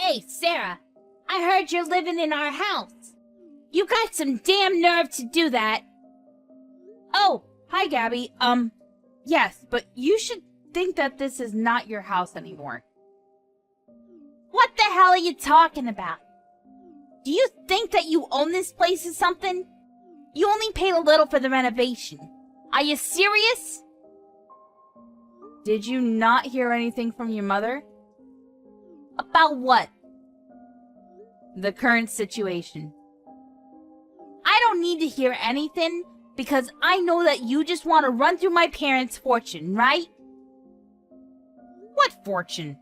Hey, Sarah, I heard you're living in our house. You got some damn nerve to do that. Oh, hi, Gabby. Yes, but you should think that this is not your house anymore. What the hell are you talking about? Do you think that you own this place or something? You only paid a little for the renovation. Are you serious? Did you not hear anything from your mother? About what? The current situation. I don't need to hear anything because I know that you just want to run through my parents' fortune, right? What fortune?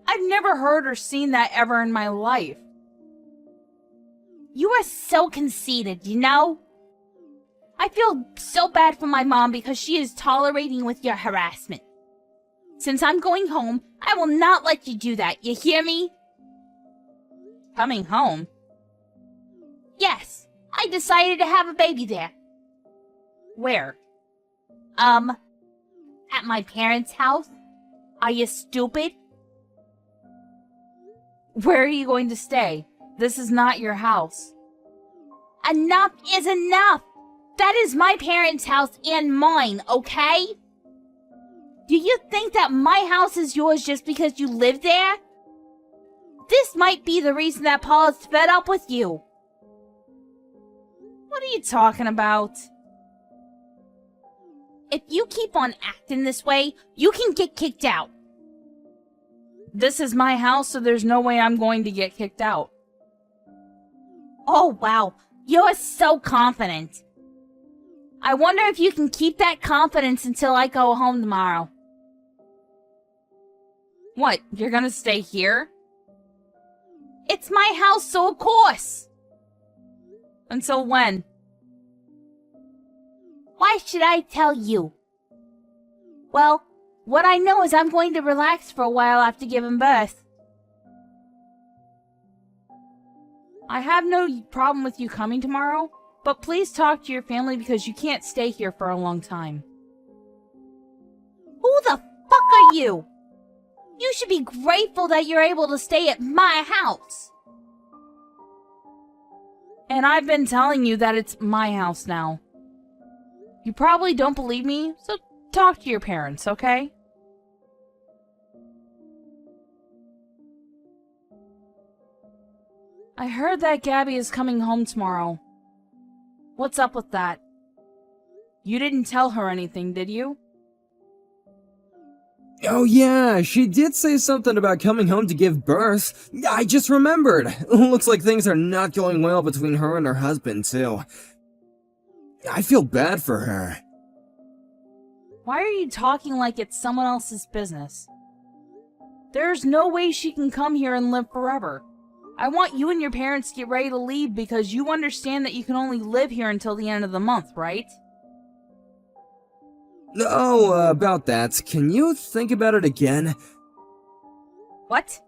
I've never heard or seen that ever in my life. You are so conceited, you know? I feel so bad for my mom because she is tolerating with your harassment. Since I'm going home, I will not let you do that, you hear me? Coming home? Yes, I decided to have a baby there. Where? At my parents' house. Are you stupid? Where are you going to stay? This is not your house. Enough is enough! That is my parents' house and mine, okay? Do you think that my house is yours just because you live there? This might be the reason that Paul is fed up with you. What are you talking about? If you keep on acting this way, you can get kicked out. This is my house, so there's no way I'm going to get kicked out. Oh, wow. You're so confident. I wonder if you can keep that confidence until I go home tomorrow. What, you're gonna stay here? It's my house, so of course. Until when? Why should I tell you? Well, what I know is I'm going to relax for a while after giving birth. I have no problem with you coming tomorrow, but please talk to your family because you can't stay here for a long time. Who the fuck are you? You should be grateful that you're able to stay at my house. And I've been telling you that it's my house now. You probably don't believe me, so talk to your parents, okay? I heard that Gabby is coming home tomorrow. What's up with that? You didn't tell her anything, did you? Oh yeah, she did say something about coming home to give birth. I just remembered. Looks like things are not going well between her and her husband, too. I feel bad for her. Why are you talking like it's someone else's business? There's no way she can come here and live forever. I want you and your parents to get ready to leave because you understand that you can only live here until the end of the month, right? Oh, about that, can you think about it again? What?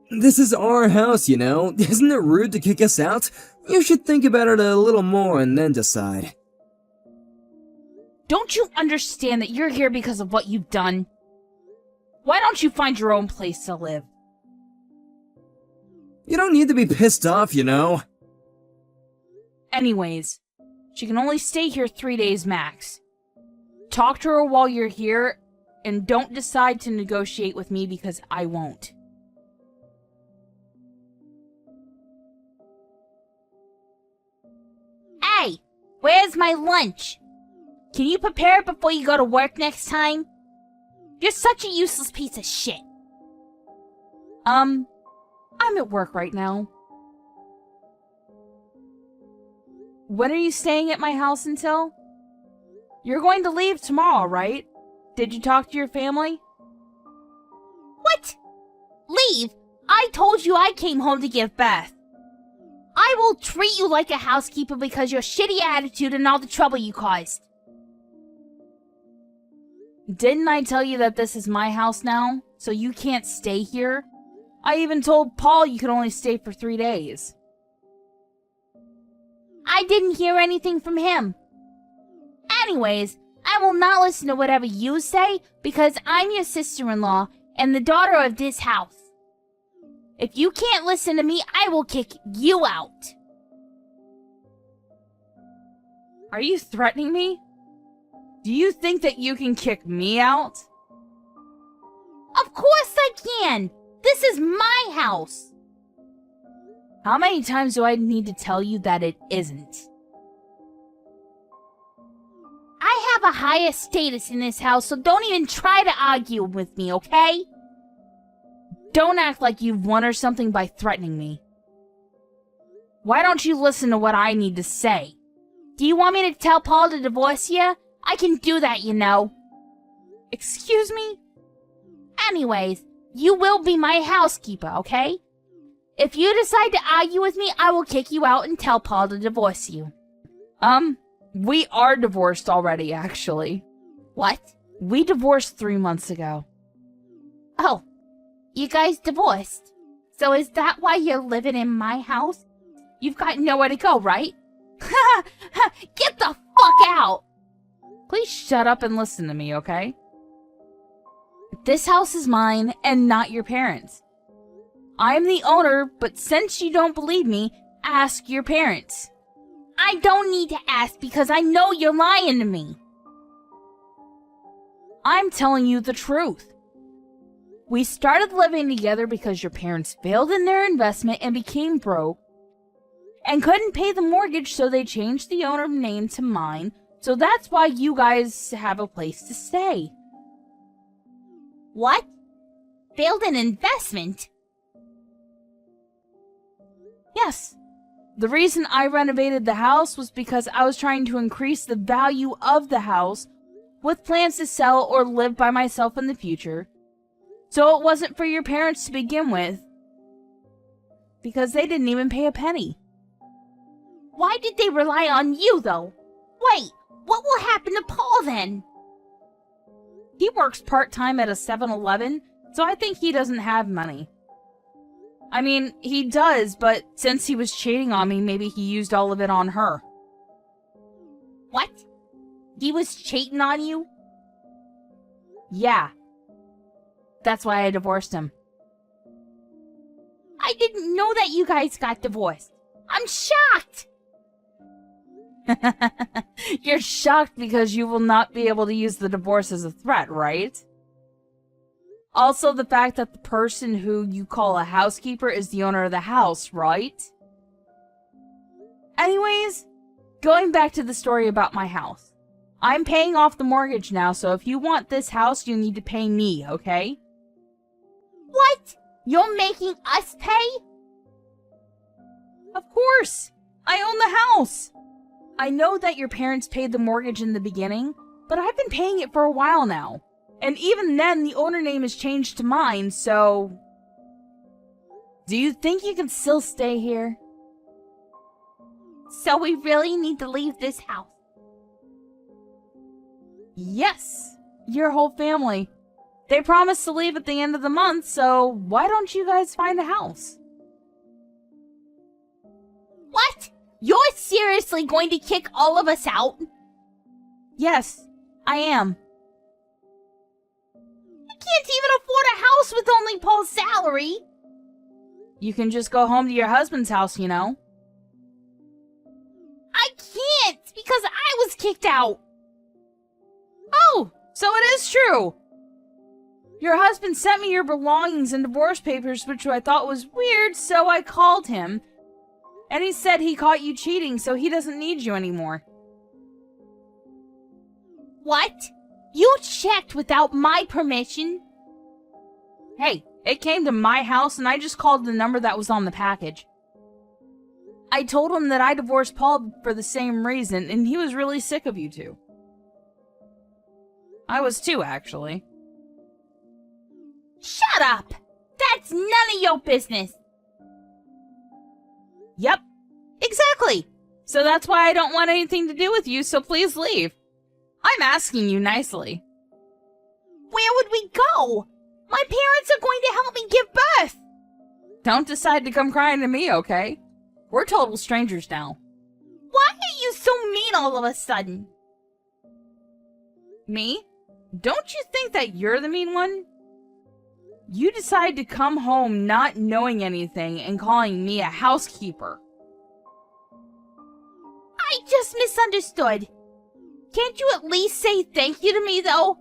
This is our house, you know. Isn't it rude to kick us out? You should think about it a little more and then decide. Don't you understand that you're here because of what you've done? Why don't you find your own place to live? You don't need to be pissed off, you know. Anyways, she can only stay here 3 days max. Talk to her while you're here, and don't decide to negotiate with me because I won't. Hey, where's my lunch? Can you prepare it before you go to work next time? You're such a useless piece of shit. I'm at work right now. When are you staying at my house until? You're going to leave tomorrow, right? Did you talk to your family? What? Leave? I told you I came home to give birth. I will treat you like a housekeeper because your shitty attitude and all the trouble you caused. Didn't I tell you that this is my house now, so you can't stay here? I even told Paul you could only stay for 3 days. I didn't hear anything from him. Anyways, I will not listen to whatever you say because I'm your sister-in-law and the daughter of this house. If you can't listen to me, I will kick you out. Are you threatening me? Do you think that you can kick me out? Of course I can! This is my house! How many times do I need to tell you that it isn't? I have a higher status in this house, so don't even try to argue with me, okay? Don't act like you've won or something by threatening me. Why don't you listen to what I need to say? Do you want me to tell Paul to divorce you? I can do that, you know. Excuse me? Anyways, you will be my housekeeper, okay? If you decide to argue with me, I will kick you out and tell Paul to divorce you. We are divorced already, actually. What? We divorced 3 months ago. Oh, you guys divorced? So is that why you're living in my house? You've got nowhere to go, right? Get the fuck out! Please shut up and listen to me, okay? This house is mine and not your parents'. I'm the owner, but since you don't believe me, ask your parents. I don't need to ask because I know you're lying to me. I'm telling you the truth. We started living together because your parents failed in their investment and became broke and couldn't pay the mortgage, so they changed the owner name to mine. So that's why you guys have a place to stay. What? Failed an investment? Yes. The reason I renovated the house was because I was trying to increase the value of the house with plans to sell or live by myself in the future. So it wasn't for your parents to begin with, because they didn't even pay a penny. Why did they rely on you, though? Wait, what will happen to Paul then? He works part-time at a 7-Eleven, so I think he doesn't have money. I mean, he does, but since he was cheating on me, maybe he used all of it on her. What? He was cheating on you? Yeah. That's why I divorced him. I didn't know that you guys got divorced. I'm shocked! You're shocked because you will not be able to use the divorce as a threat, right? Also, the fact that the person who you call a housekeeper is the owner of the house, right? Anyways, going back to the story about my house. I'm paying off the mortgage now, so if you want this house, you need to pay me, okay? What? You're making us pay? Of course! I own the house! I know that your parents paid the mortgage in the beginning, but I've been paying it for a while now. And even then, the owner name is changed to mine, so... Do you think you can still stay here? So we really need to leave this house? Yes! Your whole family. They promised to leave at the end of the month, so why don't you guys find a house? What? You're seriously going to kick all of us out? Yes, I am. You can't even afford a house with only Paul's salary. You can just go home to your husband's house, you know. I can't because I was kicked out. Oh, so it is true. Your husband sent me your belongings and divorce papers, which I thought was weird, so I called him. And he said he caught you cheating, so he doesn't need you anymore. What? You checked without my permission? Hey, it came to my house and I just called the number that was on the package. I told him that I divorced Paul for the same reason, and he was really sick of you two. I was too, actually. Shut up! That's none of your business! Yep, exactly. So that's why I don't want anything to do with you, so please leave. I'm asking you nicely. Where would we go? My parents are going to help me give birth! Don't decide to come crying to me, okay? We're total strangers now. Why are you so mean all of a sudden? Me? Don't you think that you're the mean one? You decide to come home not knowing anything and calling me a housekeeper. I just misunderstood. Can't you at least say thank you to me, though?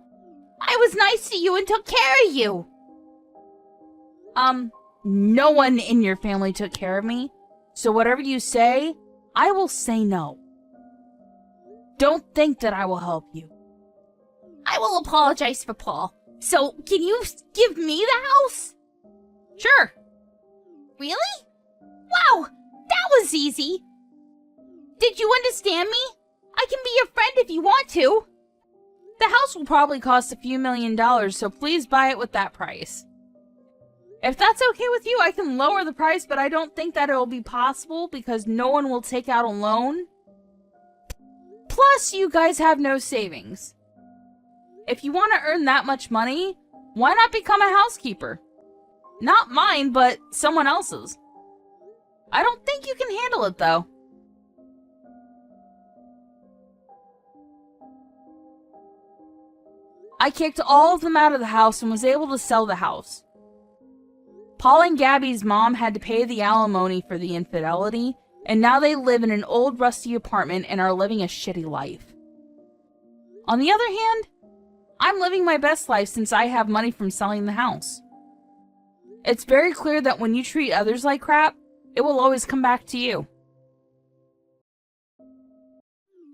I was nice to you and took care of you. No one in your family took care of me, so whatever you say, I will say no. Don't think that I will help you. I will apologize for Paul. So, can you give me the house? Sure. Really? Wow, that was easy. Did you understand me? I can be your friend if you want to. The house will probably cost a few $1,000,000, so please buy it with that price. If that's okay with you, I can lower the price, but I don't think that it will be possible because no one will take out a loan. Plus, you guys have no savings. If you want to earn that much money, why not become a housekeeper? Not mine, but someone else's. I don't think you can handle it, though. I kicked all of them out of the house and was able to sell the house. Paul and Gabby's mom had to pay the alimony for the infidelity, and now they live in an old rusty apartment and are living a shitty life. On the other hand, I'm living my best life since I have money from selling the house. It's very clear that when you treat others like crap, it will always come back to you.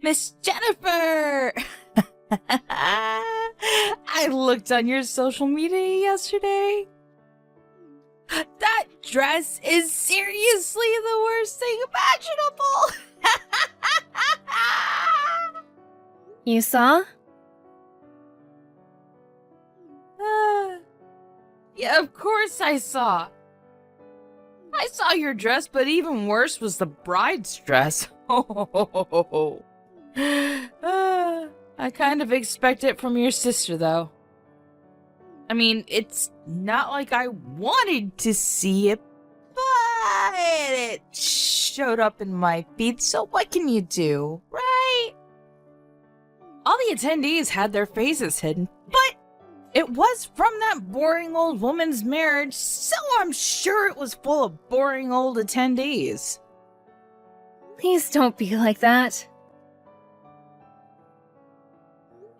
Miss Jennifer! I looked on your social media yesterday. That dress is seriously the worst thing imaginable! You saw? Yeah, of course I saw. I saw your dress, but even worse was the bride's dress. I kind of expect it from your sister, though. I mean, it's not like I wanted to see it, but it showed up in my feed, so what can you do, right? All the attendees had their faces hidden, but it was from that boring old woman's marriage, so I'm sure it was full of boring old attendees. Please don't be like that.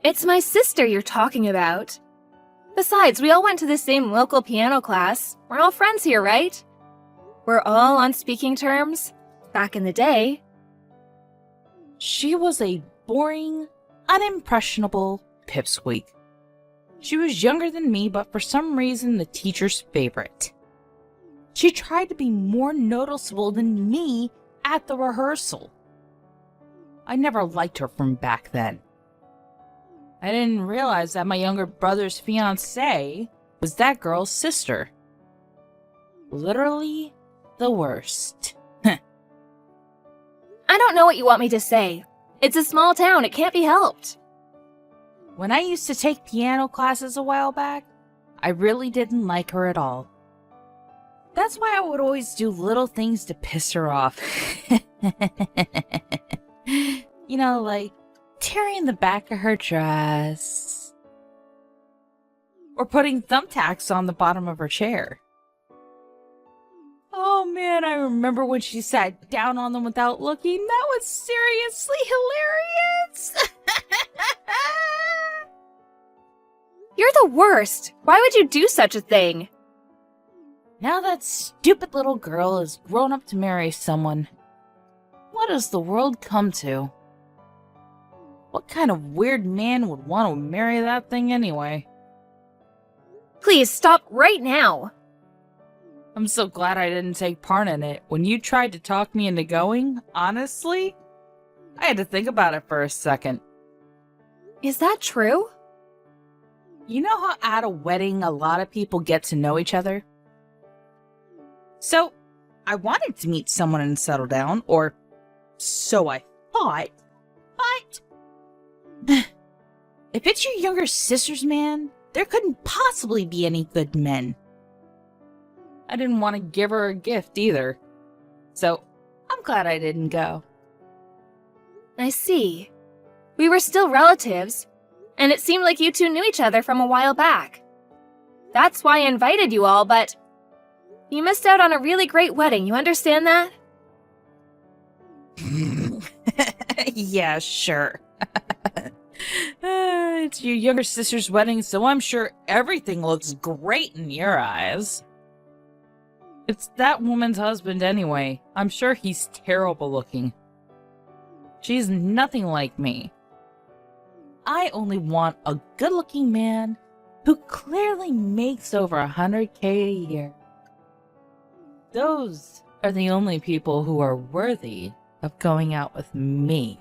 It's my sister you're talking about. Besides, we all went to the same local piano class. We're all friends here, right? We're all on speaking terms. Back in the day. She was a boring, unimpressionable pipsqueak. She was younger than me, but for some reason the teacher's favorite. She tried to be more noticeable than me at the rehearsal. I never liked her from back then. I didn't realize that my younger brother's fiancée was that girl's sister. Literally the worst. I don't know what you want me to say. It's a small town, it can't be helped. When I used to take piano classes a while back, I really didn't like her at all. That's why I would always do little things to piss her off. You know, like tearing the back of her dress. Or putting thumbtacks on the bottom of her chair. Oh man, I remember when she sat down on them without looking. That was seriously hilarious. You're the worst. Why would you do such a thing? Now that stupid little girl is grown up to marry someone. What does the world come to? What kind of weird man would want to marry that thing anyway? Please stop right now. I'm so glad I didn't take part in it. When you tried to talk me into going, honestly, I had to think about it for a second. Is that true? You know how at a wedding a lot of people get to know each other? So, I wanted to meet someone and settle down, or so I thought, but if it's your younger sister's man, there couldn't possibly be any good men. I didn't want to give her a gift either, so I'm glad I didn't go. I see. We were still relatives, and it seemed like you two knew each other from a while back. That's why I invited you all, but you missed out on a really great wedding, you understand that? Yeah, sure. It's your younger sister's wedding, so I'm sure everything looks great in your eyes. It's that woman's husband anyway. I'm sure he's terrible looking. She's nothing like me. I only want a good-looking man who clearly makes over 100K a year. Those are the only people who are worthy of going out with me.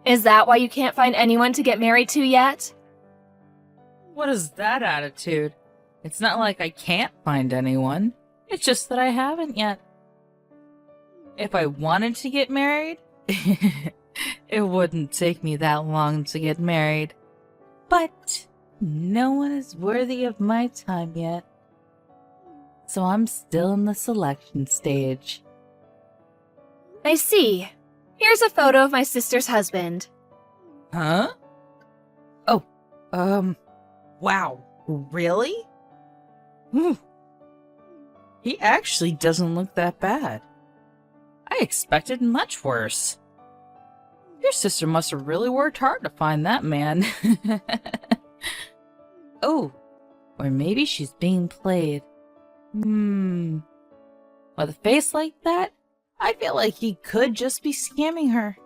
Is that why you can't find anyone to get married to yet? What is that attitude? It's not like I can't find anyone. It's just that I haven't yet. If I wanted to get married, it wouldn't take me that long to get married. But no one is worthy of my time yet. So I'm still in the selection stage. I see. Here's a photo of my sister's husband. Huh? Oh, wow. Really? He actually doesn't look that bad. I expected much worse. Your sister must have really worked hard to find that man. Oh, or maybe she's being played. With a face like that, I feel like he could just be scamming her.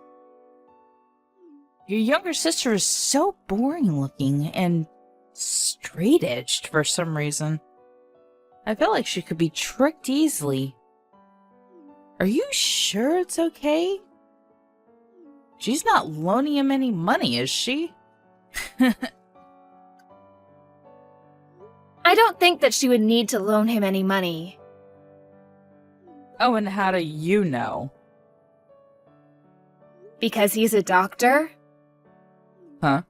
Your younger sister is so boring looking and straight-edged for some reason. I feel like she could be tricked easily. Are you sure it's okay? She's not loaning him any money, is she? I don't think that she would need to loan him any money. Oh, and how do you know? Because he's a doctor? Huh?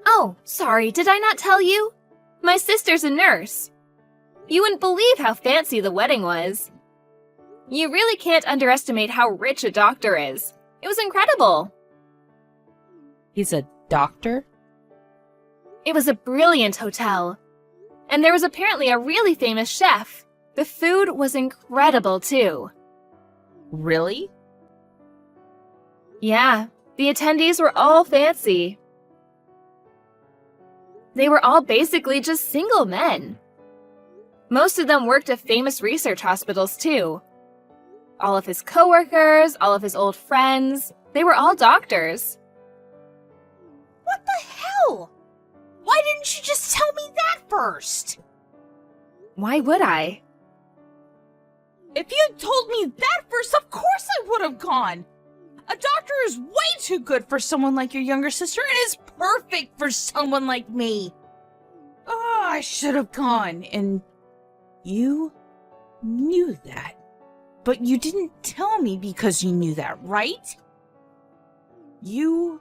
Oh, sorry, did I not tell you? My sister's a nurse. You wouldn't believe how fancy the wedding was. You really can't underestimate how rich a doctor is. It was incredible. He's a doctor? It was a brilliant hotel. And there was apparently a really famous chef. The food was incredible, too. Really? Yeah, the attendees were all fancy. They were all basically just single men. Most of them worked at famous research hospitals, too. All of his coworkers, all of his old friends, they were all doctors. What the hell? Why didn't you just tell me that first? Why would I? If you'd told me that first, of course I would have gone. A doctor is way too good for someone like your younger sister and is perfect for someone like me. Oh, I should have gone, and you knew that. But you didn't tell me because you knew that, right? You're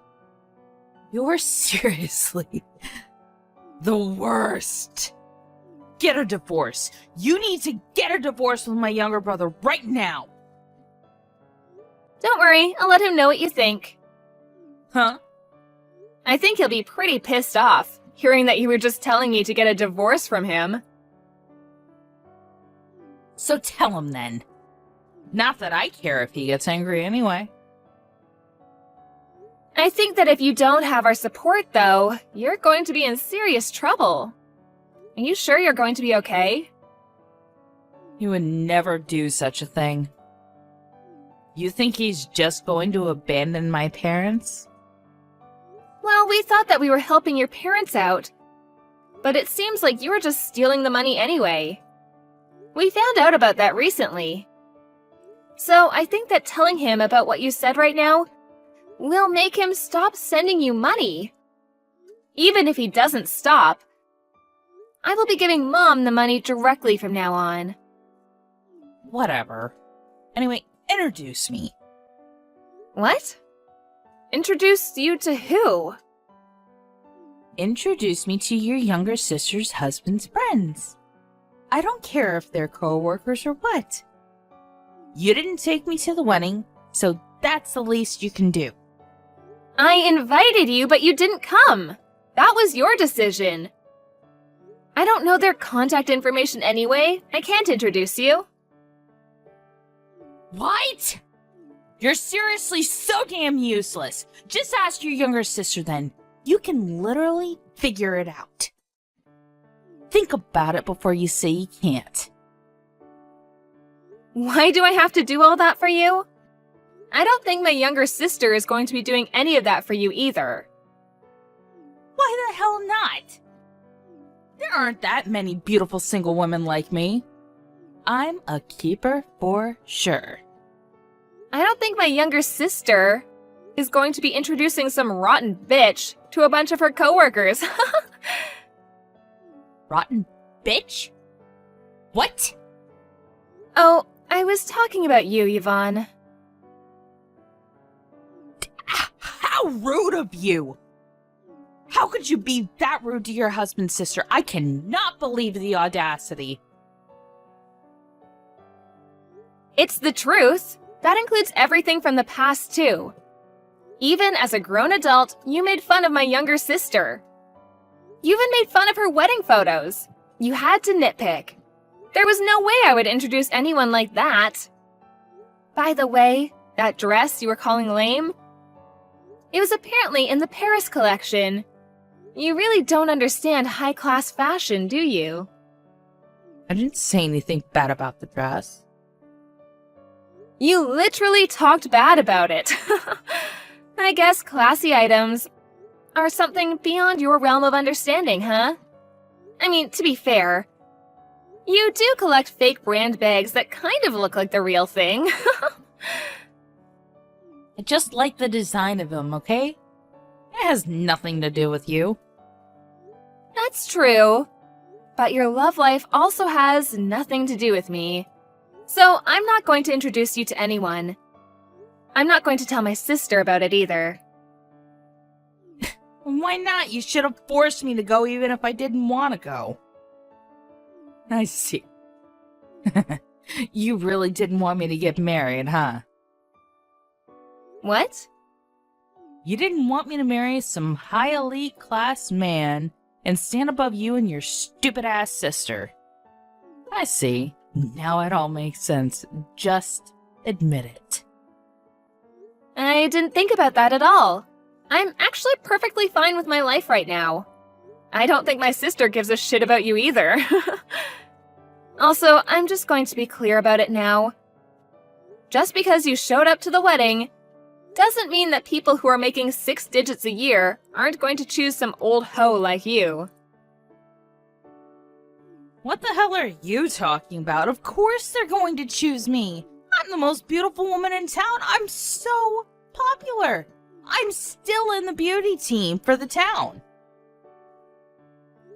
seriously the worst. Get a divorce. You need to get a divorce with my younger brother right now. Don't worry, I'll let him know what you think. Huh? I think he'll be pretty pissed off, hearing that you were just telling me to get a divorce from him. So tell him then. Not that I care if he gets angry anyway. I think that if you don't have our support, though, you're going to be in serious trouble. Are you sure you're going to be okay? He would never do such a thing. You think he's just going to abandon my parents? Well, we thought that we were helping your parents out, but it seems like you were just stealing the money anyway. We found out about that recently. So I think that telling him about what you said right now will make him stop sending you money. Even if he doesn't stop, I will be giving Mom the money directly from now on. Whatever. Anyway, introduce me. What? Introduce you to who? Introduce me to your younger sister's husband's friends. I don't care if they're co-workers or what. You didn't take me to the wedding, so that's the least you can do. I invited you, but you didn't come. That was your decision. I don't know their contact information anyway. I can't introduce you. What? You're seriously so damn useless. Just ask your younger sister then. You can literally figure it out. Think about it before you say you can't. Why do I have to do all that for you? I don't think my younger sister is going to be doing any of that for you either. Why the hell not? There aren't that many beautiful single women like me. I'm a keeper for sure. I don't think my younger sister is going to be introducing some rotten bitch to a bunch of her coworkers. Rotten bitch? What? Oh, I was talking about you, Yvonne. How rude of you! How could you be that rude to your husband's sister? I cannot believe the audacity. It's the truth. That includes everything from the past, too. Even as a grown adult, you made fun of my younger sister. You even made fun of her wedding photos. You had to nitpick. There was no way I would introduce anyone like that. By the way, that dress you were calling lame? It was apparently in the Paris collection. You really don't understand high-class fashion, do you? I didn't say anything bad about the dress. You literally talked bad about it. I guess classy items are something beyond your realm of understanding, huh? I mean, to be fair, you do collect fake brand bags that kind of look like the real thing. I just like the design of them, okay? It has nothing to do with you. That's true. But your love life also has nothing to do with me. So I'm not going to introduce you to anyone. I'm not going to tell my sister about it either. Why not? You should have forced me to go even if I didn't want to go. I see. You really didn't want me to get married, huh? What? You didn't want me to marry some high elite class man and stand above you and your stupid ass sister. I see. Now it all makes sense. Just admit it. I didn't think about that at all. I'm actually perfectly fine with my life right now. I don't think my sister gives a shit about you either. Also, I'm just going to be clear about it now. Just because you showed up to the wedding doesn't mean that people who are making 6 digits a year aren't going to choose some old hoe like you. What the hell are you talking about? Of course they're going to choose me. I'm the most beautiful woman in town. I'm so popular. I'm still in the beauty team for the town.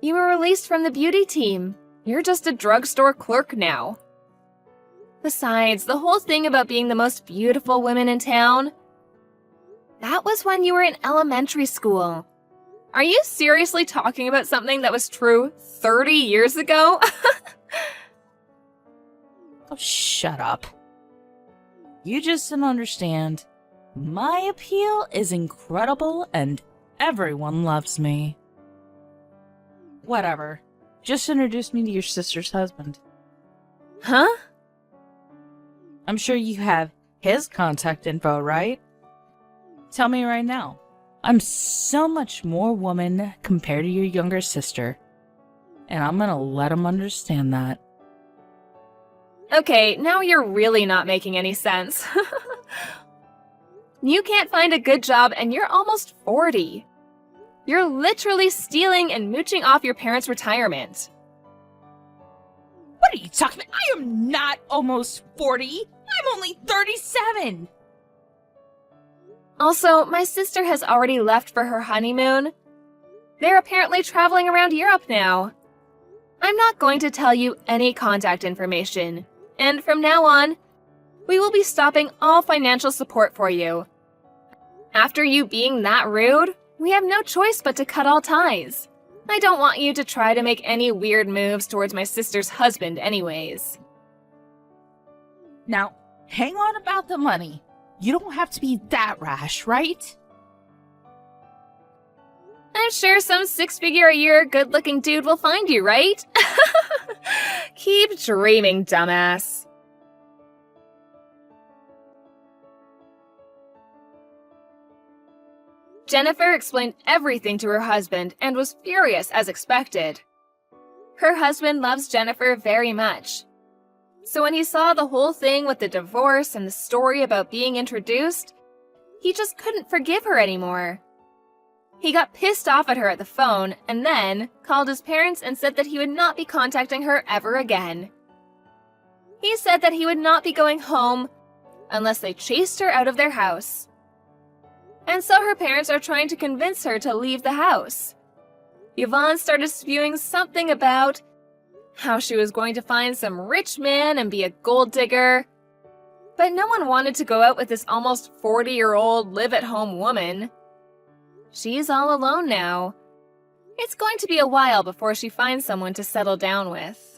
You were released from the beauty team. You're just a drugstore clerk now. Besides, the whole thing about being the most beautiful woman in town, that was when you were in elementary school. Are you seriously talking about something that was true 30 years ago? Oh, shut up. You just don't understand. My appeal is incredible and everyone loves me. Whatever. Just introduce me to your sister's husband. Huh? I'm sure you have his contact info, right? Tell me right now. I'm so much more woman compared to your younger sister. And I'm gonna let him understand that. Okay, now you're really not making any sense. You can't find a good job and you're almost 40. You're literally stealing and mooching off your parents' retirement. What are you talking about? I am not almost 40. I'm only 37. Also, my sister has already left for her honeymoon. They're apparently traveling around Europe now. I'm not going to tell you any contact information, and from now on, we will be stopping all financial support for you. After you being that rude, we have no choice but to cut all ties. I don't want you to try to make any weird moves towards my sister's husband anyways. Now, hang on about the money. You don't have to be that rash, right? I'm sure some six-figure-a-year good-looking dude will find you, right? Keep dreaming, dumbass. Jennifer explained everything to her husband and was furious as expected. Her husband loves Jennifer very much. So when he saw the whole thing with the divorce and the story about being introduced, he just couldn't forgive her anymore. He got pissed off at her at the phone and then called his parents and said that he would not be contacting her ever again. He said that he would not be going home unless they chased her out of their house. And so her parents are trying to convince her to leave the house. Yvonne started spewing something about how she was going to find some rich man and be a gold digger. But no one wanted to go out with this almost 40-year-old live-at-home woman. She's all alone now. It's going to be a while before she finds someone to settle down with.